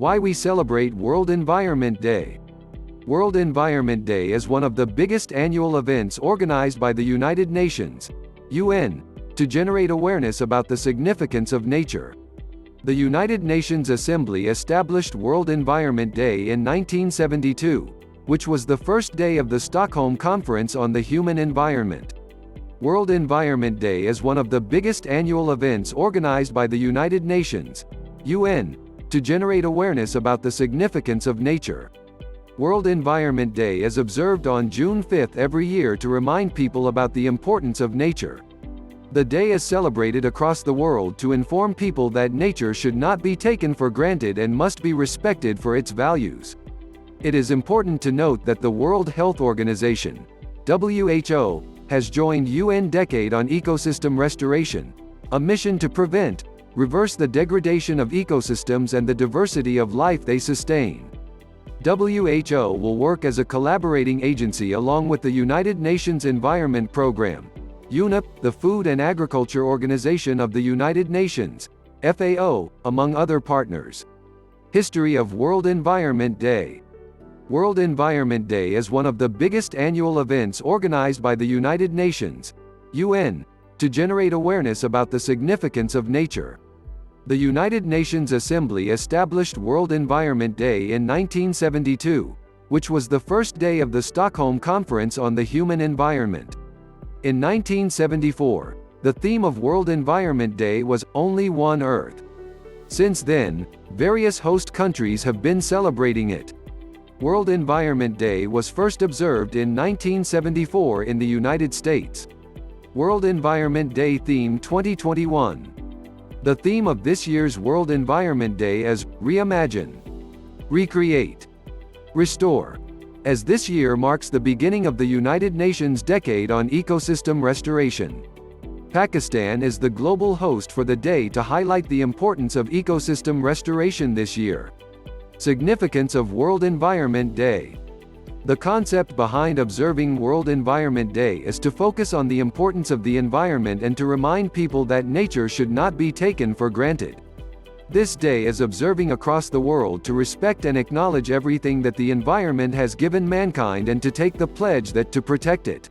Why we celebrate World Environment Day. World Environment Day is one of the biggest annual events organized by the United Nations, UN, to generate awareness about the significance of nature. The United Nations Assembly established World Environment Day in 1972, which was the first day of the Stockholm Conference on the Human Environment. World Environment Day is one of the biggest annual events organized by the United Nations, UN, to generate awareness about the significance of nature. World Environment Day is observed on June 5 every year to remind people about the importance of nature. The day is celebrated across the world to inform people that nature should not be taken for granted and must be respected for its values. It is important to note that the World Health Organization, WHO, has joined UN Decade on Ecosystem Restoration, a mission to prevent, reverse the degradation of ecosystems and the diversity of life they sustain. WHO will work as a collaborating agency along with the United Nations Environment Programme, UNEP, the Food and Agriculture Organization of the United Nations, FAO, among other partners. History of World Environment Day. World Environment Day is one of the biggest annual events organized by the United Nations, UN, to generate awareness about the significance of nature. The United Nations Assembly established World Environment Day in 1972, which was the first day of the Stockholm Conference on the Human Environment. In 1974, the theme of World Environment Day was "Only One Earth." Since then, various host countries have been celebrating it. World Environment Day was first observed in 1974 in the United States. World Environment Day Theme 2021. The theme of this year's World Environment Day is Reimagine, Recreate, Restore, as this year marks the beginning of the United Nations Decade on Ecosystem Restoration. Pakistan is the global host for the day to highlight the importance of ecosystem restoration this year. Significance of World Environment Day. The concept behind observing World Environment Day is to focus on the importance of the environment and to remind people that nature should not be taken for granted. This day is observing across the world to respect and acknowledge everything that the environment has given mankind and to take the pledge that to protect it.